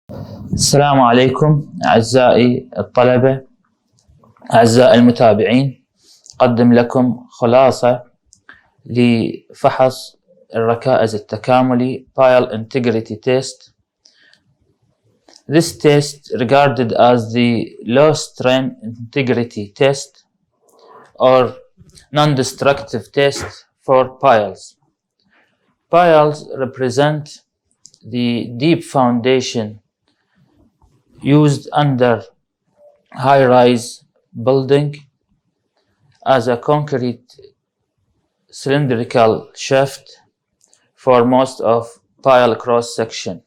السلام عليكم أعزائي الطلبة، أعزائي المتابعين. أقدم لكم خلاصة لفحص الركائز التكاملي Pile Integrity Test. This test regarded as the low strain integrity test or non-destructive test for piles. Piles represent the deep foundation used under high-rise building as a concrete cylindrical shaft for most of pile cross-section.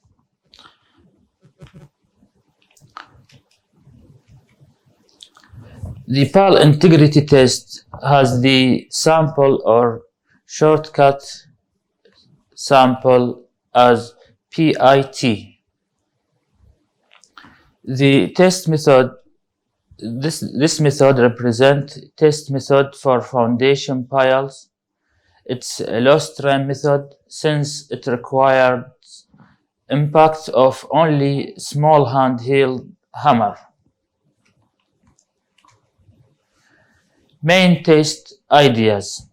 The pile integrity test has the sample or shortcut sample as PIT. The test method, this method represents test method for foundation piles. It's a low strain method since it requires impact of only small handheld hammer. Main test ideas.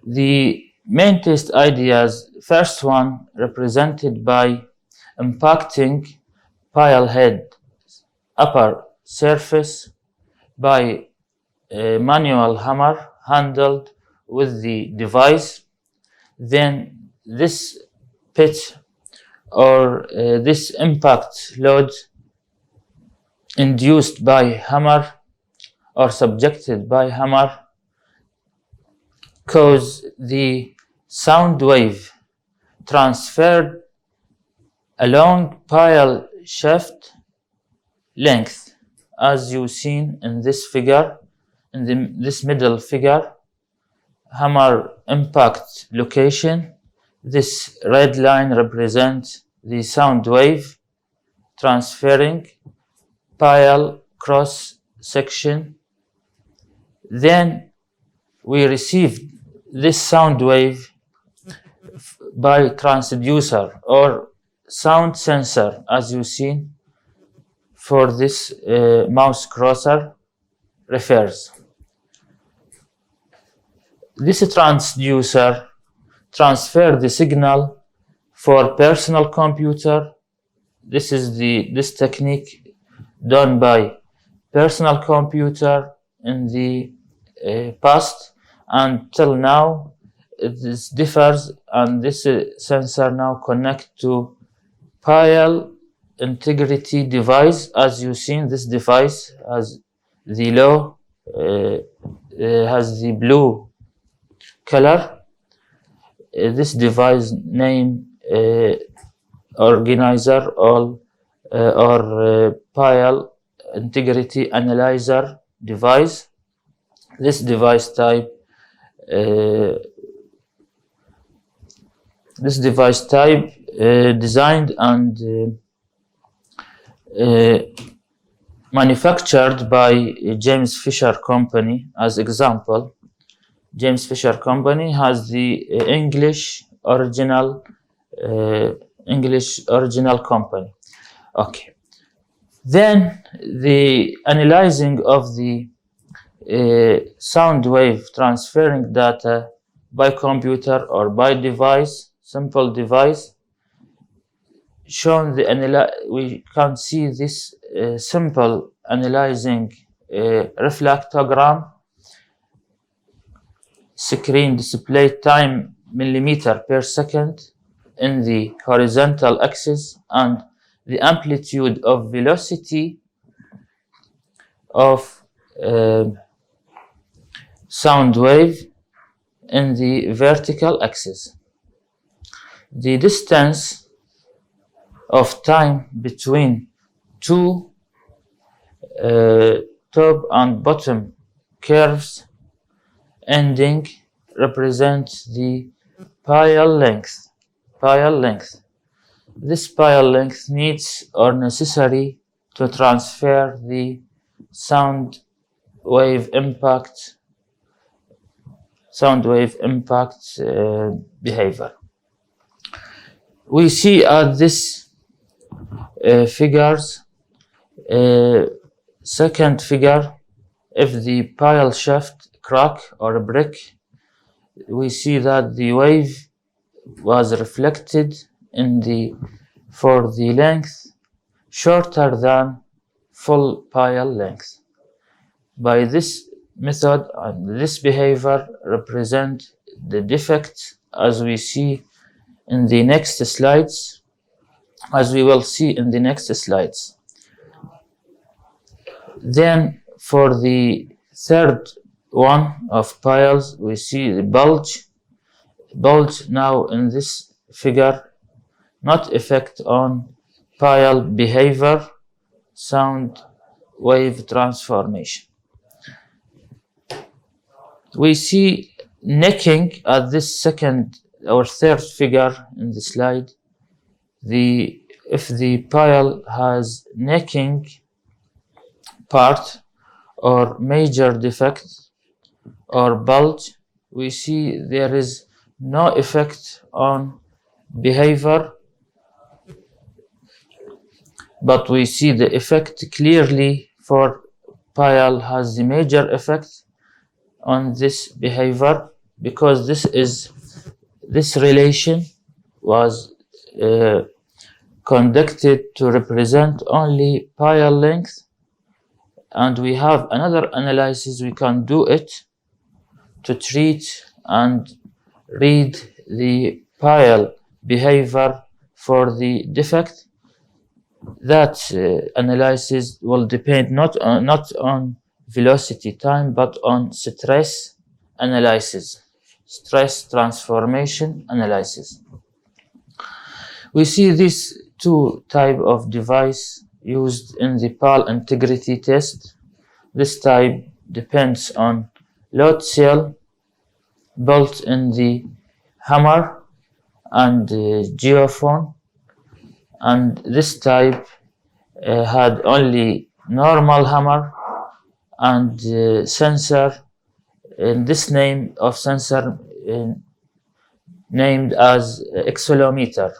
The main test ideas, first one represented by impacting pile head upper surface by a manual hammer handled with the device. Then this pitch or this impact load induced by hammer or subjected by hammer cause the sound wave transferred along pile shaft length, as you seen in this figure, in this middle figure, hammer impact location. This red line represents the sound wave transferring pile cross section. Then we received this sound wave by transducer or sound sensor, as you seen for this mouse cursor refers. This transducer transfers the signal for personal computer. This is this technique done by personal computer in the past until now. This differs, and this sensor now connect to pile integrity device. As you seen, this device has the low has the blue color. This device name organizer or pile integrity analyzer device. This device type designed and manufactured by James Fisher Company. As example, James Fisher Company has the English original company. Okay. Then the analyzing of the sound wave transferring data by computer or by device, simple device, shown we can see this simple analyzing reflectogram, screen display time millimeter per second in the horizontal axis and the amplitude of velocity of sound wave in the vertical axis. The distance of time between two top and bottom curves ending represents the pile length. This pile length needs or necessary to transfer the sound wave impact behavior. We see at this figures. Second figure, if the pile shaft crack or break, we see that the wave was reflected for the length shorter than full pile length. By this method and this behavior represent the defect as we see in the next slides, as we will see in the next slides. Then for the third one of piles, we see the bulge. Bulge now in this figure not effect on pile behavior, sound wave transformation. We see necking at this second or third figure in the slide. If the pile has necking part or major defect or bulge, we see there is no effect on behavior, but we see the effect clearly for pile has the major effect on this behavior, because this relation was conducted to represent only pile length, and we have another analysis we can do it to treat and read the pile behavior for the defect. That analysis will depend not on velocity time, but on stress analysis, stress transformation analysis. We see these two type of device used in the pile integrity test. This type depends on load cell built in the hammer and geophone, and this type had only normal hammer and sensor, and this name of sensor named as accelerometer.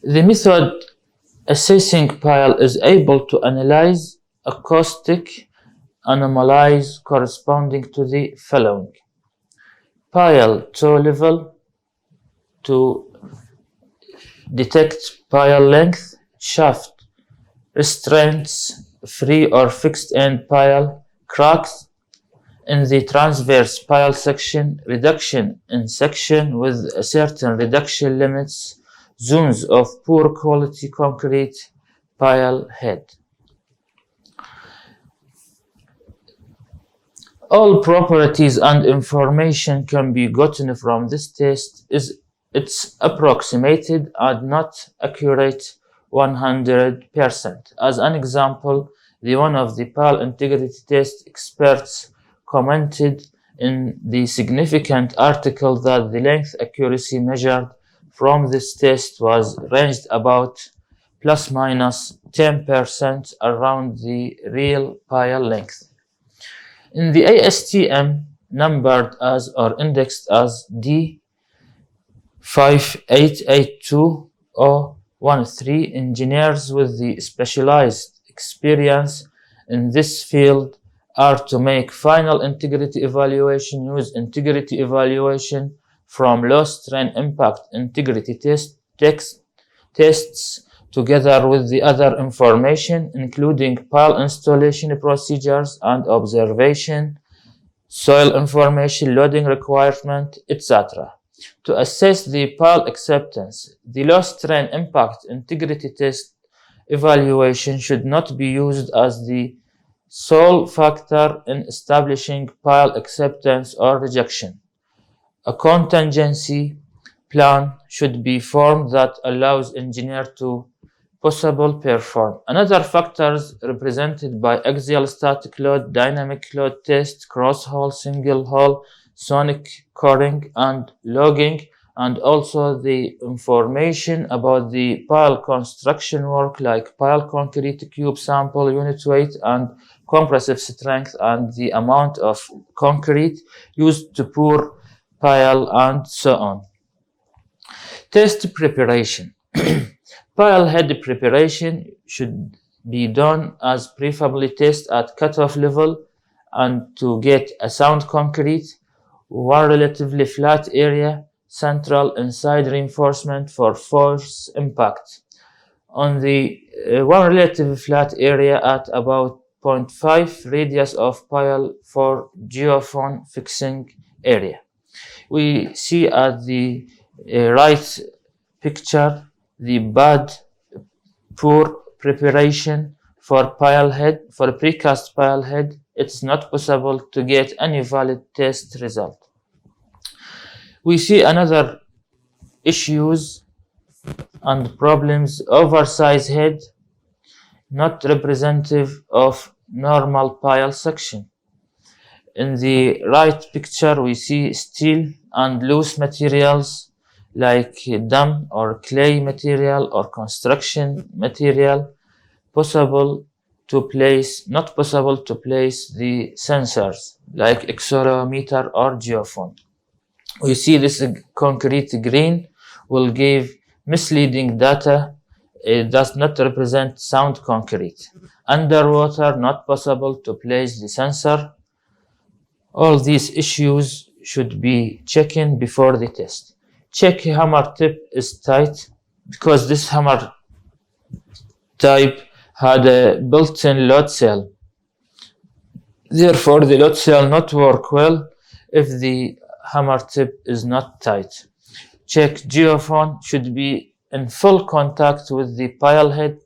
The method assessing pile is able to analyze acoustic anomalies corresponding to the following: pile toe level to detect pile length, shaft restraints, free or fixed end pile, cracks in the transverse pile section, reduction in section with a certain reduction limits, zones of poor quality concrete pile head. All properties and information can be gotten from this test. It's approximated and not accurate 100%. As an example, one of the pile integrity test experts commented in the significant article that the length accuracy measured from this test was ranged about plus minus 10% around the real pile length. In the ASTM numbered as or indexed as D5882013, engineers with the specialized experience in this field are to make final integrity evaluation, use integrity evaluation from low strain impact integrity tests together with the other information, including pile installation procedures and observation, soil information, loading requirement, etc. To assess the pile acceptance, the low strain impact integrity test evaluation should not be used as the sole factor in establishing pile acceptance or rejection. A contingency plan should be formed that allows engineer to possible perform another factors represented by axial static load, dynamic load test, cross hole, single hole, sonic coring and logging, and also the information about the pile construction work like pile concrete cube sample, unit weight and compressive strength, and the amount of concrete used to pour pile and so on. Test preparation. Pile head preparation should be done as preferably test at cutoff level and to get a sound concrete, one relatively flat area, central inside reinforcement for force impact. On the one relatively flat area at about 0.5 radius of pile for geophone fixing area. We see at the right picture the poor preparation for pile head, for precast pile head. It's not possible to get any valid test result. We see another issues and problems: oversized head, not representative of normal pile section. In the right picture, we see steel and loose materials like dung or clay material or construction material, not possible to place the sensors like accelerometer or geophone. We see this concrete green will give misleading data. It does not represent sound concrete. Underwater, not possible to place the sensor. All these issues should be checked before the test. Check hammer tip is tight, because this hammer type had a built-in load cell. Therefore, the load cell not work well if the hammer tip is not tight. Check geophone should be in full contact with the pile head,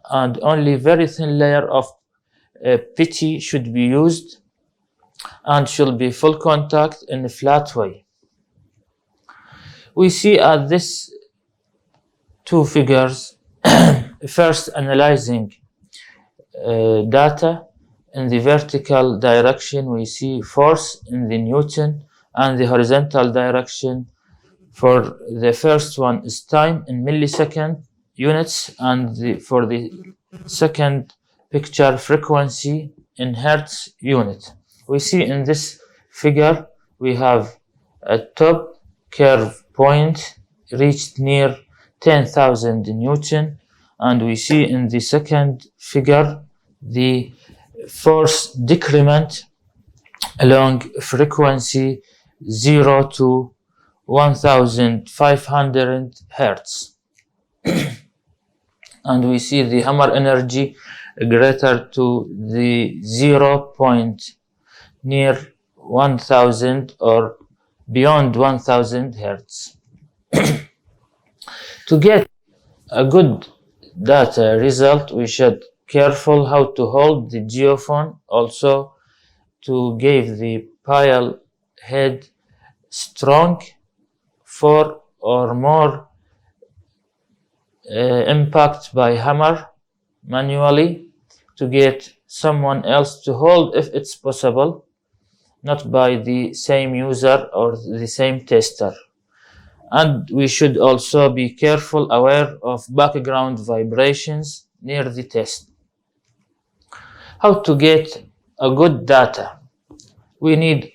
and only very thin layer of putty should be used and should be full contact in a flat way. We see at this two figures, first analyzing data. In the vertical direction, we see force in the Newton, and the horizontal direction for the first one is time in millisecond units, and for the second picture, frequency in hertz unit. We see in this figure we have a top curve point reached near 10,000 Newton, and we see in the second figure the force decrement along frequency 0 to 1500 hertz. And we see the hammer energy greater to the 0 point near 1000 or beyond 1000 hertz. To get a good data result, we should careful how to hold the geophone, also to give the pile head strong, 4 or more impact by hammer manually, to get someone else to hold if it's possible, not by the same user or the same tester. And we should also be careful, aware of background vibrations near the test. How to get a good data? We need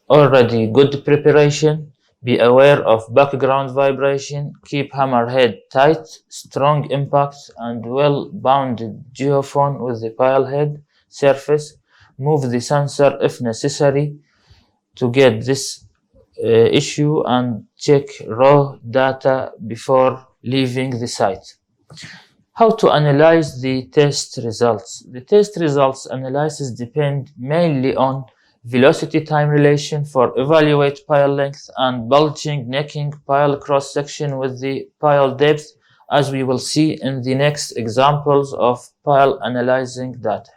already good preparation, be aware of background vibration, keep hammer head tight, strong impact, and well-bounded geophone with the pile head surface. Move the sensor if necessary to get this issue, and check raw data before leaving the site. How to analyze the test results? The test results analysis depend mainly on velocity-time relation for evaluate pile length and bulging necking pile cross-section with the pile depth, as we will see in the next examples of pile analyzing data.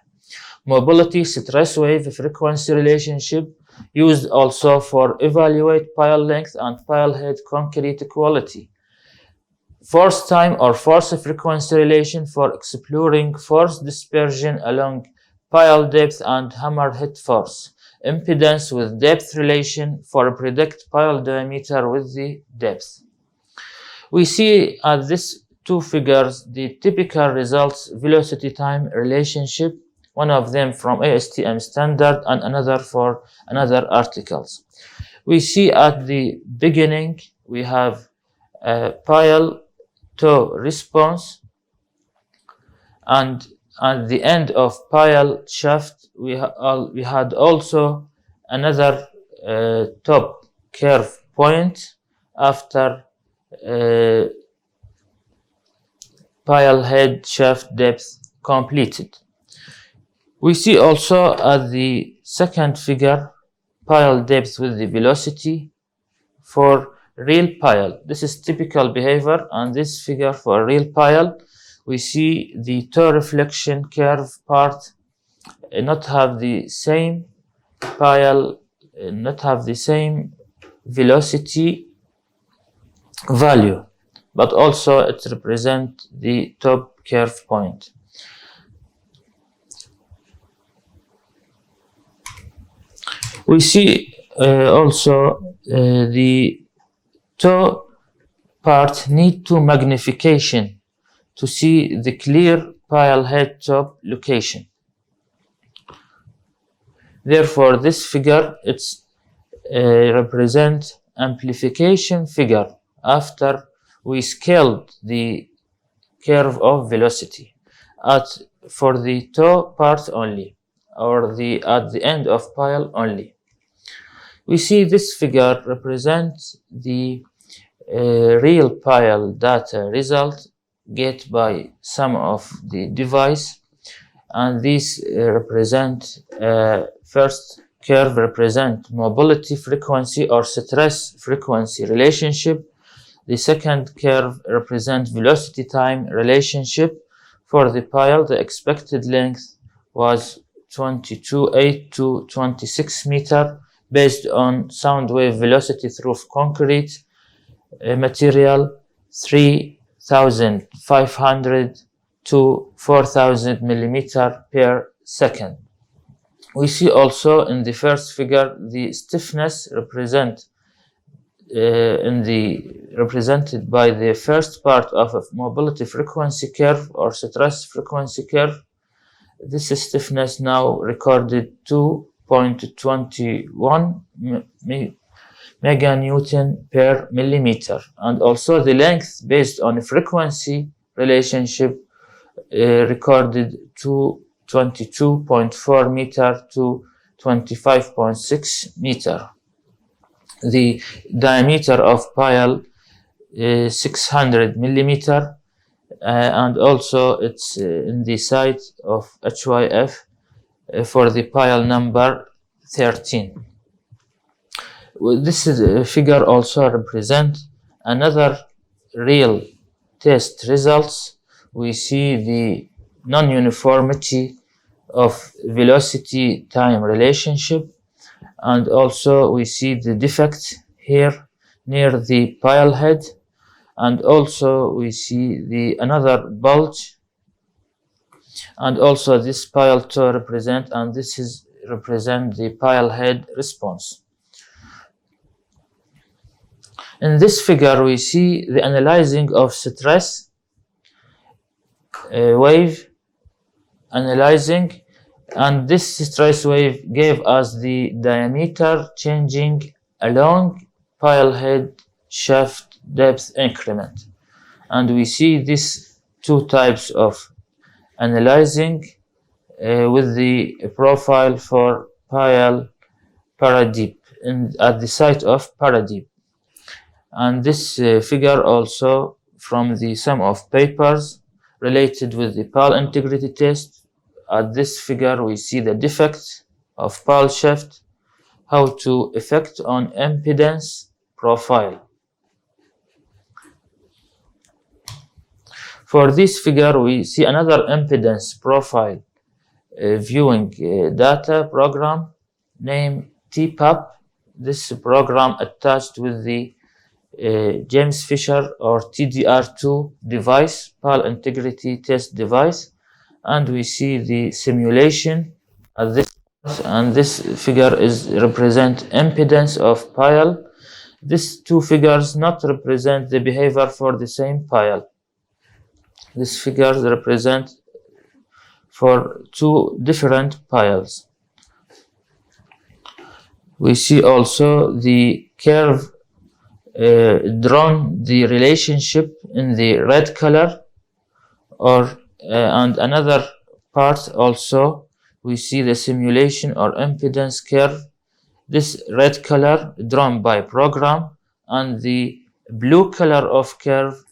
Mobility stress wave frequency relationship used also for evaluate pile length and pile head concrete quality. Force time or force frequency relation for exploring force dispersion along pile depth and hammer head force. Impedance with depth relation for predict pile diameter with the depth. We see at these two figures the typical results velocity time relationship, one of them from ASTM standard and another for another articles. We see at the beginning we have a pile to response, and at the end of pile shaft we had also another top curve point after pile head shaft depth completed. We see also at the second figure pile depth with the velocity for real pile. This is typical behavior, and this figure for real pile we see the toe reflection curve part not have the same pile, not have the same velocity value, but also it represents the top curve point. We see also the toe part need to magnification to see the clear pile head top location. Therefore, this figure it's represent amplification figure after we scaled the curve of velocity for the toe part only, or at the end of pile only. We see this figure represents the real pile data result get by some of the device, and these represent first curve represent mobility frequency or stress frequency relationship. The second curve represents velocity time relationship. For the pile, the expected length was 22.8 to 26 meter based on sound wave velocity through concrete material 3,500 to 4,000 millimeter per second. We see also in the first figure the stiffness represented by the first part of a mobility frequency curve or stress frequency curve. This stiffness now recorded 2.21 meganewton per millimeter, and also the length based on frequency relationship recorded to 22.4 meter to 25.6 meter. The diameter of pile is 600 millimeter, and also it's in the site of HYF for the pile number 13. This figure also represents another real test results. We see the non-uniformity of velocity time relationship, and also we see the defect here near the pile head, and also we see another bulge, and also this pile toe represent, and this is represent the pile head response. In this figure, we see the analyzing of stress wave analyzing, and this stress wave gave us the diameter changing along pile head shaft depth increment. And we see these two types of analyzing with the profile for pile paradigm at the site of paradigm. And this figure also from the sum of papers related with the pile integrity test. At this figure we see the defect of pile shaft, how to effect on impedance profile. For this figure we see another impedance profile viewing data program named TPAP. This program attached with the James Fisher or TDR2 device, pile integrity test device, and we see the simulation at this, and this figure is represent impedance of pile. These two figures not represent the behavior for the same pile. These figures represent for two different piles. We see also the curve drawn the relationship in the red color, or and another part also we see the simulation or impedance curve. This red color drawn by program, and the blue color of curve,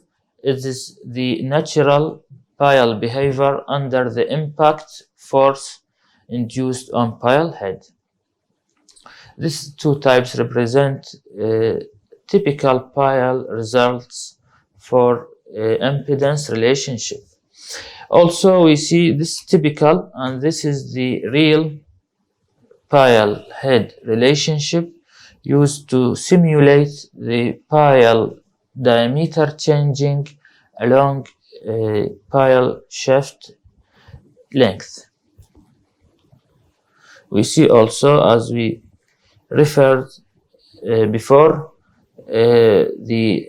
it is the natural pile behavior under the impact force induced on pile head. These two types represent typical pile results for impedance relationship. Also, we see this typical, and this is the real pile head relationship used to simulate the pile diameter changing along pile shaft length. We see also, as we referred before, the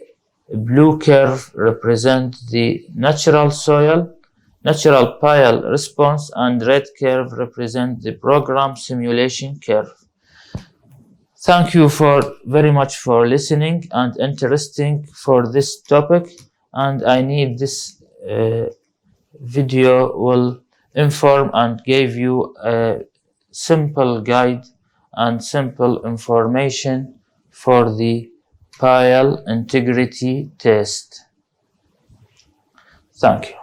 blue curve represent the natural pile response, and red curve represent the program simulation curve. Thank you very much for listening and interesting for this topic, and I need this video will inform and give you a simple guide and simple information for the pile integrity test. Thank you.